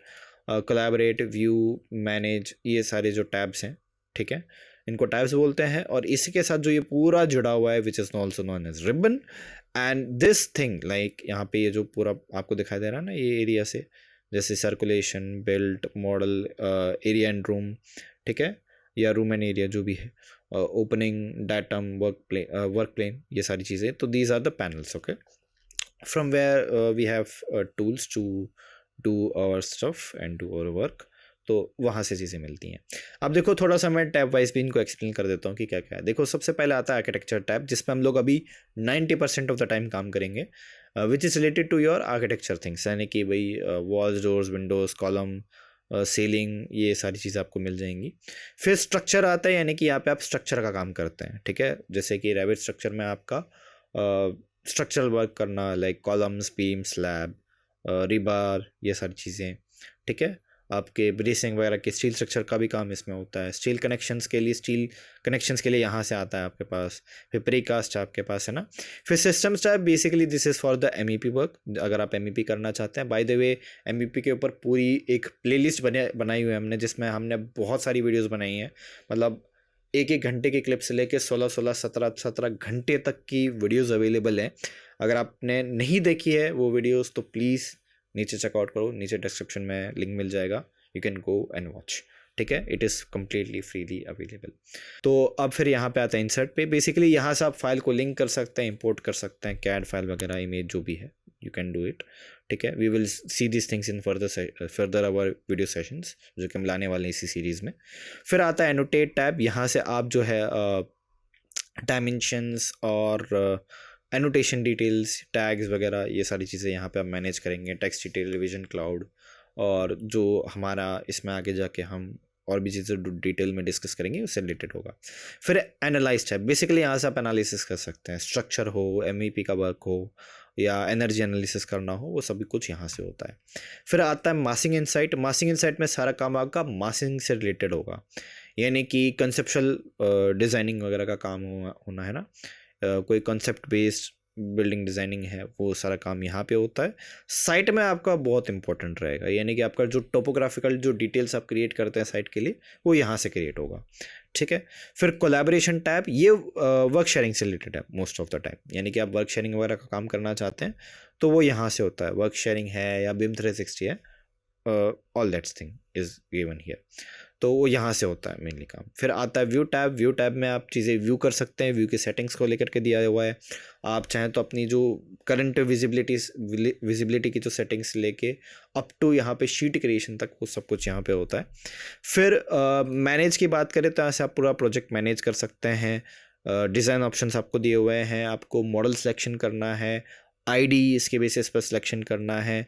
collaborate, view, manage, ये सारे जो टैब्स हैं, ठीक है, इनको टैब्स बोलते हैं। और इसी के साथ जो ये पूरा जुड़ा हुआ है which is also known as ribbon, and this thing like यहाँ पे ये जो पूरा आपको दिखाई दे रहा है ना, ये एरिया से, जैसे circulation, built, model, area and room, ठीक है, या रूम एंड एरिया जो भी है, ओपनिंग, डाटम, वर्क प्लेन, ये सारी चीज़ें। तो these are the panels, okay, from where we have tools to do our stuff and do our work. तो वहाँ से चीज़ें मिलती हैं। अब देखो थोड़ा सा मैं टैब वाइज भी इनको एक्सप्लेन कर देता हूँ कि क्या क्या है। देखो सबसे पहले आता है आर्किटेक्चर टैब, जिसमें हम लोग अभी 90% ऑफ द टाइम काम करेंगे, which is related to your architecture things, यानी कि भाई walls, doors, windows, column, ceiling, ये सारी चीज़ें आपको मिल जाएंगी। फिर स्ट्रक्चर आता है, यानी कि यहाँ पे आप स्ट्रक्चर का काम करते हैं, ठीक है। जैसे कि रैबिट स्ट्रक्चर में आपका स्ट्रक्चरल वर्क करना, लाइक कॉलम्स, बीम, स्लैब, रिबार, ये सारी चीज़ें, ठीक है। आपके ब्रेसिंग वगैरह के स्टील स्ट्रक्चर का भी काम इसमें होता है। स्टील कनेक्शंस के लिए यहाँ से आता है आपके पास। फिर प्रीकास्ट आपके पास है ना। फिर systems type, basically this is for the MEP work, अगर आप MEP करना चाहते हैं। बाय द वे MEP के ऊपर पूरी एक प्लेलिस्ट बनाई हुई है हमने, जिसमें हमने बहुत सारी वीडियोज़ बनाई हैं, मतलब 1-1 घंटे के क्लिप से लेकर 16-16, 17-17 घंटे तक की वीडियोज़ अवेलेबल हैं। अगर आपने नहीं देखी है वो वीडियोज़ तो प्लीज़ नीचे चेकआउट करो, नीचे डिस्क्रिप्शन में लिंक मिल जाएगा, you can go and watch, ठीक है। It is completely freely available. तो अब फिर यहाँ पे आता है इंसर्ट पे। बेसिकली यहाँ से आप फाइल को लिंक कर सकते हैं, इंपोर्ट कर सकते हैं, कैड फाइल वगैरह, इमेज जो भी है, यू कैन डू इट, ठीक है। We will see this things in further our video sessions, जो कि हम लाने वाले हैं इसी सीरीज़ में। फिर आता है एनोटेट टैब, यहाँ से आप जो है डायमेंशंस और एनोटेशन डिटेल्स, टैग्स वगैरह, ये सारी चीज़ें यहाँ पे आप मैनेज करेंगे। टेक्स्ट डिटेल, रिवीजन क्लाउड, और जो हमारा इसमें आगे जाके हम और भी चीज़ें डिटेल में डिस्कस करेंगे उससे रिलेटेड होगा। फिर एनालाइज टैब, बेसिकली यहाँ से आप एनालिसिस कर सकते हैं, स्ट्रक्चर हो, MEP का वर्क हो, या एनर्जी एनालिसिस करना हो, वो सभी कुछ यहाँ से होता है। फिर आता है मासिंग इनसाइट। मासिंग इनसाइट में सारा काम आपका मासिंग से रिलेटेड होगा, यानी कि कंसेप्चुअल डिज़ाइनिंग वगैरह का काम होना है ना, कोई कॉन्सेप्ट बेस्ड बिल्डिंग डिज़ाइनिंग है, वो सारा काम यहाँ पे होता है। साइट में आपका बहुत इंपॉर्टेंट रहेगा, यानी कि आपका जो टोपोग्राफिकल जो डिटेल्स आप क्रिएट करते हैं साइट के लिए, वो यहाँ से क्रिएट होगा, ठीक है। फिर कोलैबोरेशन टैब, ये वर्क शेयरिंग से रिलेटेड है मोस्ट ऑफ द टाइम, यानी कि आप वर्क शेयरिंग वगैरह का काम करना चाहते हैं तो वो यहाँ से होता है। वर्क शेयरिंग है या BIM 360 है, all that's thing is given here, तो वो यहाँ से होता है मेनली काम। फिर आता है व्यू टैब। व्यू टैब में आप चीज़ें व्यू कर सकते हैं, व्यू की सेटिंग्स को लेकर के दिया हुआ है। आप चाहें तो अपनी जो करंट विजिबिलिटी की जो सेटिंग्स लेके अप टू यहाँ पे शीट क्रिएशन तक वो सब कुछ यहाँ पे होता है। फिर मैनेज की बात करें तो यहाँ से आप पूरा प्रोजेक्ट मैनेज कर सकते हैं। डिज़ाइन ऑप्शंस आपको दिए हुए हैं, आपको मॉडल सिलेक्शन करना है, आईडी इसके बेसिस पर सिलेक्शन करना है,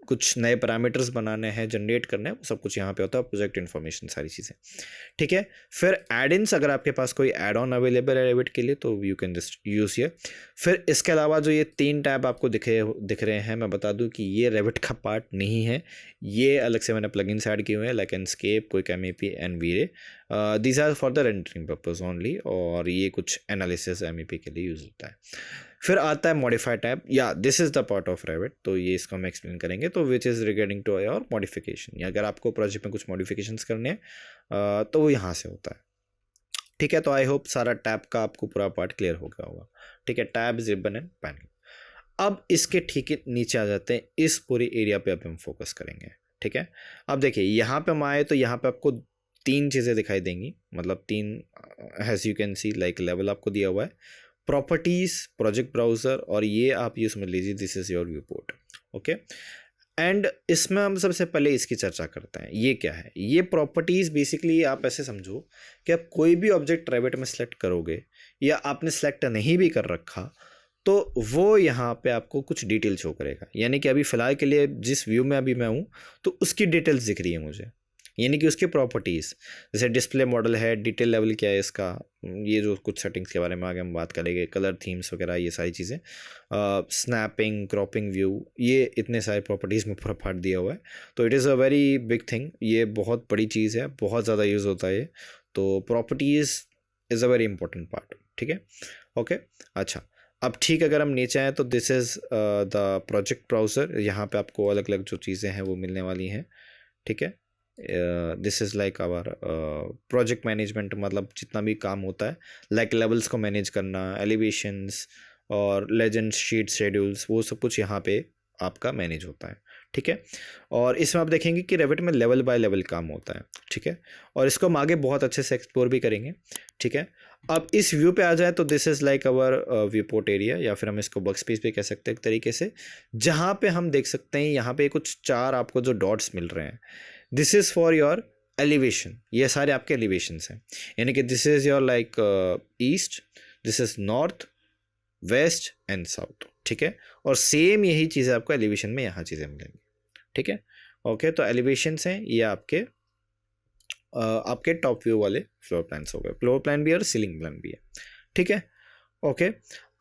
कुछ नए पैरामीटर्स बनाने हैं, जनरेट करना है, वो सब कुछ यहाँ पे होता है। प्रोजेक्ट इन्फॉर्मेशन सारी चीज़ें, ठीक है। फिर एड-इन्स, अगर आपके पास कोई एड ऑन अवेलेबल है रेविट के लिए तो you can just use here. फिर इसके अलावा जो ये 3 टैब आपको दिख रहे हैं, मैं बता दूं कि ये रेविट का पार्ट नहीं है, ये अलग से मैंने प्लगइन्स ऐड किए हुए हैं, like Enscape, quick MEP and V Ray. These are for the rendering purpose only, और ये कुछ एनालिसिस MEP के लिए यूज़ होता है। फिर आता है मॉडिफाई टैब, या this is the part of Revit, तो ये इसको हम एक्सप्लेन करेंगे, तो which is regarding to your modification, या अगर आपको प्रोजेक्ट में कुछ मॉडिफिकेशंस करने हैं तो वो यहाँ से होता है, ठीक है। तो आई होप सारा टैब का आपको पूरा पार्ट क्लियर हो गया होगा, ठीक है। Tab, ribbon and panel. अब इसके ठीक नीचे आ जाते हैं, इस पूरे एरिया पे अब हम फोकस करेंगे, ठीक है। अब देखिए यहाँ पे हम आए तो यहाँ पे आपको 3 चीज़ें दिखाई देंगी, मतलब 3 as you can see like level आपको दिया हुआ है, प्रॉपर्टीज, प्रोजेक्ट ब्राउजर, और ये आप ये समझ लीजिए this is your view port, okay. And इसमें हम सबसे पहले इसकी चर्चा करते हैं, ये क्या है। ये प्रॉपर्टीज़ बेसिकली आप ऐसे समझो कि आप कोई भी ऑब्जेक्ट रेविट में सेलेक्ट करोगे, या आपने सेलेक्ट नहीं भी कर रखा, तो वो यहाँ पे आपको कुछ डिटेल शो करेगा। यानी कि अभी फ़िलहाल के लिए जिस व्यू में अभी मैं हूँ तो उसकी डिटेल्स दिख रही है मुझे, यानी कि उसके प्रॉपर्टीज़, जैसे डिस्प्ले मॉडल है, डिटेल लेवल क्या है इसका, ये जो कुछ सेटिंग्स के बारे में आगे हम बात करेंगे, कलर थीम्स वगैरह, ये सारी चीज़ें, स्नैपिंग, क्रॉपिंग व्यू, ये इतने सारे प्रॉपर्टीज़ में पूरा पार्ट दिया हुआ है। तो it is a very big thing, ये बहुत बड़ी चीज़ है, बहुत ज़्यादा यूज़ होता है ये, तो properties is a very important part, ठीक है, ओके। अच्छा, अब ठीक, अगर हम नीचे आएँ तो this is the project browser, यहाँ पे आपको अलग अलग जो चीज़ें हैं वो मिलने वाली हैं, ठीक है। This is like our project management, मतलब जितना भी काम होता है, लाइक लेवल्स को मैनेज करना, एलिवेशंस और लेजेंड शीट शेड्यूल्स, वो सब कुछ यहाँ पे आपका मैनेज होता है, ठीक है। और इसमें आप देखेंगे कि रेविट में लेवल बाय लेवल काम होता है, ठीक है, और इसको हम आगे बहुत अच्छे से एक्सप्लोर भी करेंगे, ठीक है। अब इस व्यू पे आ जाए तो this is like our view port area, या फिर हम इसको वर्क स्पेस भी कह सकते हैं एक तरीके से, जहाँ पे हम देख सकते हैं यहाँ पे कुछ 4 आपको जो डॉट्स मिल रहे हैं, this is for your elevation, ये सारे आपके एलिवेशंस हैं, यानी कि this is your like east, this is north, west and south, ठीक है। और सेम यही चीज़ें आपको एलिवेशन में यहाँ चीज़ें मिलेंगी, ठीक है, ओके। तो एलिवेशंस हैं ये आपके टॉप व्यू वाले फ्लोर प्लान्स हो गए, फ्लोर प्लान भी और सीलिंग प्लान भी है, ठीक है, ओके।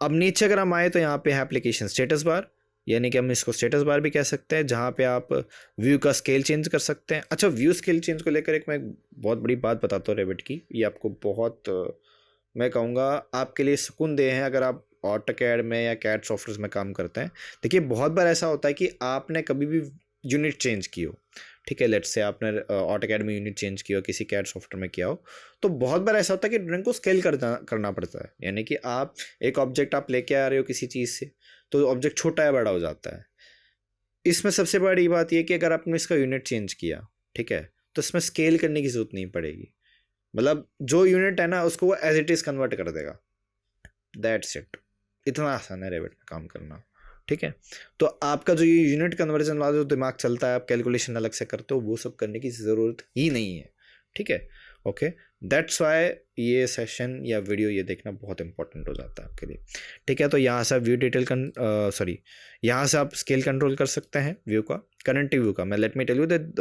अब नीचे अगर हम आए तो यहाँ पे है एप्लीकेशन स्टेटस बार, यानी कि हम इसको स्टेटस बार भी कह सकते हैं, जहाँ पे आप व्यू का स्केल चेंज कर सकते हैं। अच्छा, व्यू स्केल चेंज को लेकर एक मैं बहुत बड़ी बात बताता हूँ रेविट की, ये आपको बहुत मैं कहूँगा आपके लिए सुकून दे हैं अगर आप ऑटोकैड में या कैड सॉफ्टवेयर में काम करते हैं। देखिए, बहुत बार ऐसा होता है कि आपने कभी भी यूनिट चेंज की हो, ठीक है, लेट्स से आपने ऑटोकैड में यूनिट चेंज किया हो, किसी कैड सॉफ्टवेयर में किया हो, तो बहुत बार ऐसा होता है कि ड्राइंग को स्केल करना पड़ता है। यानी कि आप एक ऑब्जेक्ट आप लेके आ रहे हो किसी चीज़ से, तो ऑब्जेक्ट छोटा या बड़ा हो जाता है। इसमें सबसे बड़ी बात यह कि अगर आपने इसका यूनिट चेंज किया, ठीक है, तो इसमें स्केल करने की ज़रूरत नहीं पड़ेगी, मतलब जो यूनिट है ना उसको वो एज इट इज़ कन्वर्ट कर देगा, दैट्स इट। इतना आसान है रेविट में काम करना, ठीक है। तो आपका जो ये यूनिट कन्वर्जन वाला जो दिमाग चलता है, आप कैलकुलेशन अलग से करते हो, वो सब करने की ज़रूरत ही नहीं है, ठीक है, ओके। दैट्स वाई ये सेशन या वीडियो ये देखना बहुत इंपॉर्टेंट हो जाता है आपके लिए, ठीक है। तो यहाँ से आप व्यू डिटेल यहाँ से आप स्केल कंट्रोल कर सकते हैं व्यू का, करंट व्यू का। मैं let me tell you that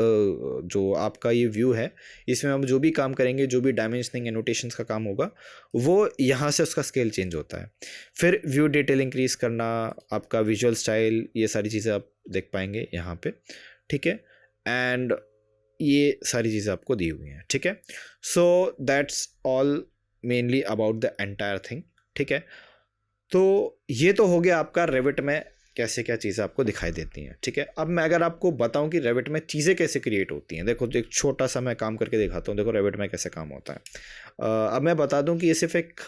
जो आपका ये व्यू है, इसमें हम जो भी काम करेंगे, जो भी डायमेंशनिंग एनोटेशंस का काम होगा, वो यहाँ से उसका स्केल चेंज होता है। फिर व्यू डिटेल इंक्रीज़ करना, आपका विजुअल स्टाइल, ये सारी चीज़ें आप देख पाएंगे यहाँ पे, ठीक है। एंड ये सारी चीज़ें आपको दी हुई हैं, ठीक है। So that's all mainly about the entire thing, ठीक है। तो ये तो हो गया आपका रेविट में कैसे क्या चीज़ें आपको दिखाई देती हैं, ठीक है। अब मैं अगर आपको बताऊं कि रेविट में चीज़ें कैसे क्रिएट होती हैं, देखो एक छोटा सा मैं काम करके दिखाता हूं। देखो रेविट में कैसे काम होता है। अब मैं बता दूं कि ये सिर्फ एक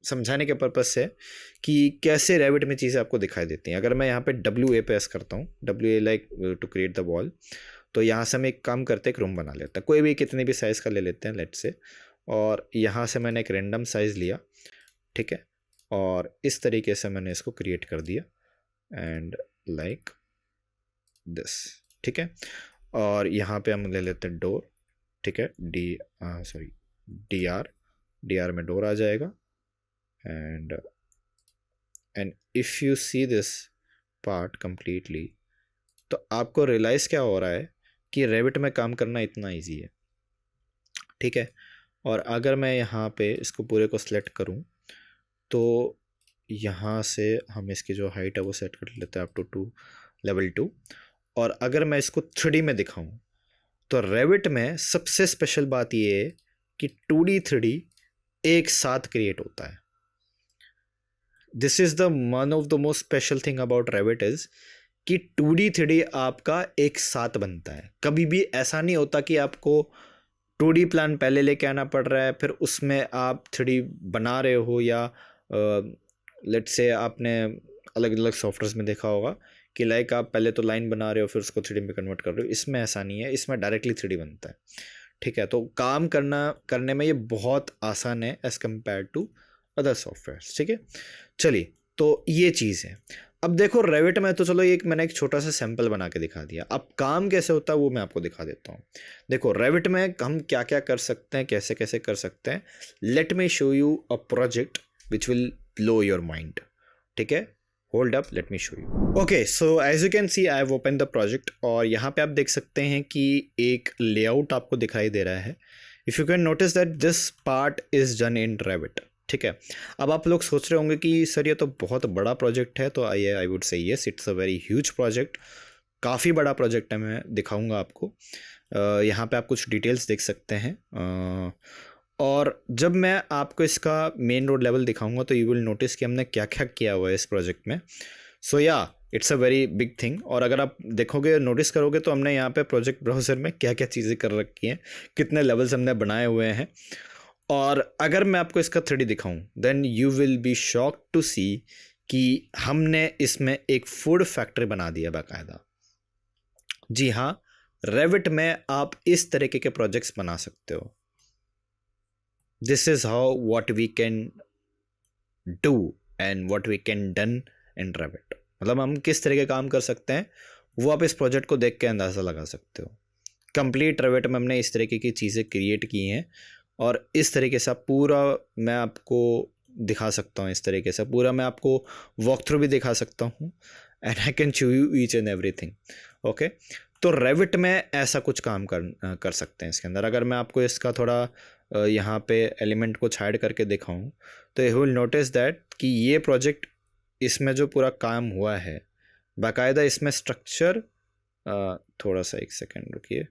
समझाने के पर्पज़ से कि कैसे रेविट में चीज़ें आपको दिखाई देती हैं। अगर मैं यहाँ पे WA प्रेस करता हूँ, WA like to create the wall, तो यहाँ से हम एक काम करते हैं, एक रूम बना लेते हैं, कोई भी कितने भी साइज़ का ले लेते हैं लेट्स से। और यहाँ से मैंने एक रैंडम साइज़ लिया, ठीक है, और इस तरीके से मैंने इसको क्रिएट कर दिया एंड लाइक दिस, ठीक है। और यहाँ पे हम ले लेते हैं डोर, ठीक है, DR में डोर आ जाएगा। And if you see this part completely, तो आपको रियलाइज़ क्या हो रहा है कि रेविट में काम करना इतना इजी है, ठीक है। और अगर मैं यहाँ पे इसको पूरे को सिलेक्ट करूँ तो यहाँ से हम इसकी जो हाइट है वो सेट कर लेते हैं अप टू लेवल 2। और अगर मैं इसको 3D में दिखाऊं तो रेविट में सबसे स्पेशल बात ये है कि 2D 3D एक साथ क्रिएट होता है। This is the one of the most special thing about Revit is कि 2D 3D आपका एक साथ बनता है। कभी भी ऐसा नहीं होता कि आपको 2D प्लान पहले लेके आना पड़ रहा है, फिर उसमें आप 3D बना रहे हो, या लेट्स से आपने अलग अलग सॉफ्टवेयर्स में देखा होगा कि लाइक आप पहले तो लाइन बना रहे हो फिर उसको 3D में कन्वर्ट कर रहे हो। इसमें ऐसा नहीं है, इसमें डायरेक्टली 3D बनता है, ठीक है। तो काम करने में ये बहुत आसान है as compare to other softwares, ठीक है। चलिए, तो ये चीज़ है। अब देखो रेविट में तो चलो मैंने एक छोटा सा सैंपल बना के दिखा दिया। अब काम कैसे होता है वो मैं आपको दिखा देता हूँ। देखो रेविट में हम क्या क्या कर सकते हैं, कैसे कैसे कर सकते हैं। Let me show you a project which will blow your mind, ठीक है। Hold up, let me show you. Okay, so as you can see I have open the project, और यहाँ पे आप देख सकते हैं कि एक लेआउट आपको दिखाई दे रहा है। If you can notice that this part is done in Revit, ठीक है। अब आप लोग सोच रहे होंगे कि सर ये तो बहुत बड़ा प्रोजेक्ट है, तो आई वुड से yes, it's a very huge project, काफ़ी बड़ा प्रोजेक्ट है। मैं दिखाऊंगा आपको। यहाँ पे आप कुछ डिटेल्स देख सकते हैं। और जब मैं आपको इसका मेन रोड लेवल दिखाऊंगा तो यू विल नोटिस कि हमने क्या क्या किया हुआ है इस प्रोजेक्ट में। सो या it's a very big thing. और अगर आप देखोगे, नोटिस करोगे, तो हमने यहाँ पे प्रोजेक्ट ब्राउज़र में क्या क्या चीज़ें कर रखी हैं, कितने लेवल्स हमने बनाए हुए हैं। और अगर मैं आपको इसका 3D दिखाऊं then you will be shocked to see कि हमने इसमें एक फूड फैक्ट्री बना दिया बाकायदा। जी हाँ, रेविट में आप इस तरीके के प्रोजेक्ट्स बना सकते हो। This is how what we can do and what we can done in Revit. मतलब हम किस तरह के काम कर सकते हैं वो आप इस प्रोजेक्ट को देख के अंदाज़ा लगा सकते हो। कंप्लीट रेविट में हमने इस तरीके की चीज़ें क्रिएट की हैं, और इस तरीके से पूरा मैं आपको दिखा सकता हूँ। इस तरीके से पूरा मैं आपको वॉक थ्रू भी दिखा सकता हूँ, and I can show you each and everything. Okay, तो रेविट में ऐसा कुछ काम कर सकते हैं इसके अंदर। अगर मैं आपको इसका थोड़ा यहाँ पे एलिमेंट को हाइड करके दिखाऊँ तो यू विल नोटिस दैट कि ये प्रोजेक्ट, इसमें जो पूरा काम हुआ है बाकायदा, इसमें स्ट्रक्चर, थोड़ा सा एक सेकेंड रुकिए,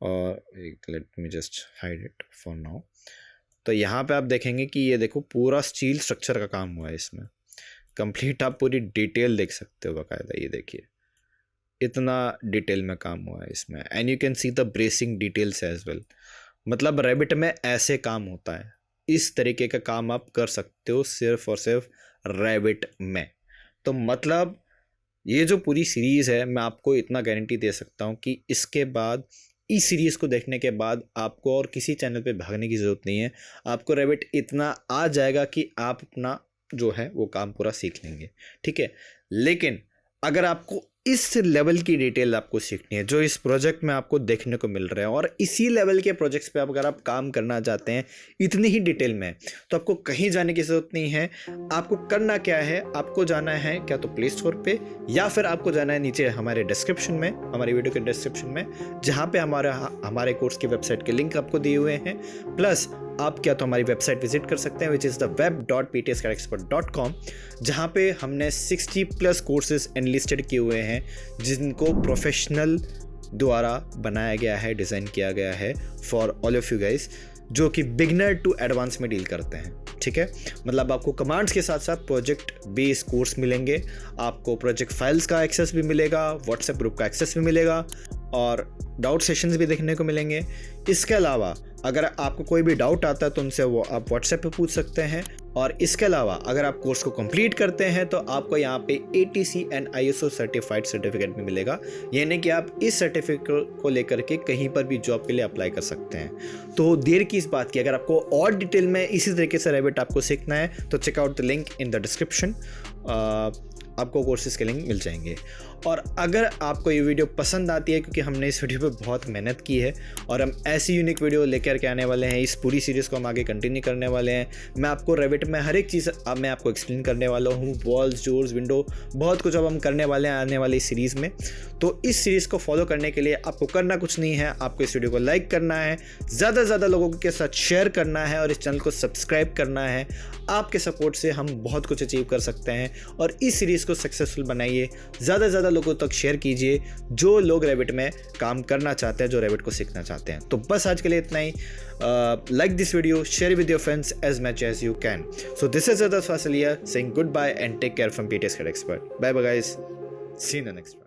और let me just hide it for now. तो यहाँ पे आप देखेंगे कि ये देखो पूरा स्टील स्ट्रक्चर का काम हुआ है इसमें। कंप्लीट आप पूरी डिटेल देख सकते हो बाकायदा। ये देखिए इतना डिटेल में काम हुआ है इसमें, and you can see the bracing details as well. मतलब रेविट में ऐसे काम होता है, इस तरीके का काम आप कर सकते हो सिर्फ और सिर्फ रेविट में। तो मतलब ये जो पूरी सीरीज़ है, मैं आपको इतना गारंटी दे सकता हूँ कि इसके बाद, इस सीरीज़ को देखने के बाद आपको और किसी चैनल पे भागने की ज़रूरत नहीं है। आपको रेविट इतना आ जाएगा कि आप अपना जो है वो काम पूरा सीख लेंगे, ठीक है। लेकिन अगर आपको इस लेवल की डिटेल आपको सीखनी है जो इस प्रोजेक्ट में आपको देखने को मिल रहा है, और इसी लेवल के प्रोजेक्ट्स पे अगर आप काम करना चाहते हैं इतनी ही डिटेल में, तो आपको कहीं जाने की ज़रूरत नहीं है। आपको करना क्या है, आपको जाना है क्या तो प्ले स्टोर पे, या फिर आपको जाना है नीचे हमारे डिस्क्रिप्शन में, हमारे वीडियो के डिस्क्रिप्शन में, जहाँ पे हमारे कोर्स की वेबसाइट के लिंक आपको दिए हुए हैं। प्लस आप क्या तो हमारी वेबसाइट विजिट कर सकते हैं विच इज़ द web.ptscadexpert.com, जहाँ पे हमने 60+ कोर्सेज एनलिस्टेड किए हुए हैं जिनको प्रोफेशनल द्वारा बनाया गया है, डिज़ाइन किया गया है for all of you guys. जो कि बिगनर टू एडवांस में डील करते हैं। ठीक है, मतलब आपको कमांड्स के साथ साथ प्रोजेक्ट बेस कोर्स मिलेंगे, आपको प्रोजेक्ट फाइल्स का एक्सेस भी मिलेगा, व्हाट्सएप ग्रुप का एक्सेस भी मिलेगा और डाउट सेशंस भी देखने को मिलेंगे। इसके अलावा अगर आपको कोई भी डाउट आता है तो उनसे वो आप व्हाट्सएप पे पूछ सकते हैं। और इसके अलावा अगर आप कोर्स को कंप्लीट करते हैं तो आपको यहाँ पे ATC and ISO certified certificate भी मिलेगा, यानी कि आप इस सर्टिफिकेट को लेकर के कहीं पर भी जॉब के लिए अप्लाई कर सकते हैं। तो देर की इस बात की, अगर आपको और डिटेल में इसी तरीके से रेविट आपको सीखना है तो check out the link in the description, आपको कोर्सेज के लिंक मिल जाएंगे। और अगर आपको ये वीडियो पसंद आती है, क्योंकि हमने इस वीडियो पे बहुत मेहनत की है और हम ऐसी यूनिक वीडियो लेकर के आने वाले हैं, इस पूरी सीरीज़ को हम आगे कंटिन्यू करने वाले हैं। मैं आपको रेविट में हर एक चीज़ अब मैं आपको एक्सप्लेन करने वाला हूँ, वॉल्स, डोर्स, विंडो, बहुत कुछ अब हम करने वाले हैं आने वाली सीरीज़ में। तो इस सीरीज़ को फॉलो करने के लिए आपको करना कुछ नहीं है, आपको इस वीडियो को लाइक करना है, ज़्यादा से ज़्यादा लोगों के साथ शेयर करना है और इस चैनल को सब्सक्राइब करना है। आपके सपोर्ट से हम बहुत कुछ अचीव कर सकते हैं और इस सीरीज़ को सक्सेसफुल बनाइए, ज़्यादा से ज़्यादा लोगों तक शेयर कीजिए जो लोग रेविट में काम करना चाहते हैं, जो रेविट को सीखना चाहते हैं। तो बस आज के लिए इतना ही। Like this video, share with your friends as much as you can. So this is अदर फासिलिया saying good bye and take care from PTS Expert. Bye bye guys, see you in the next one.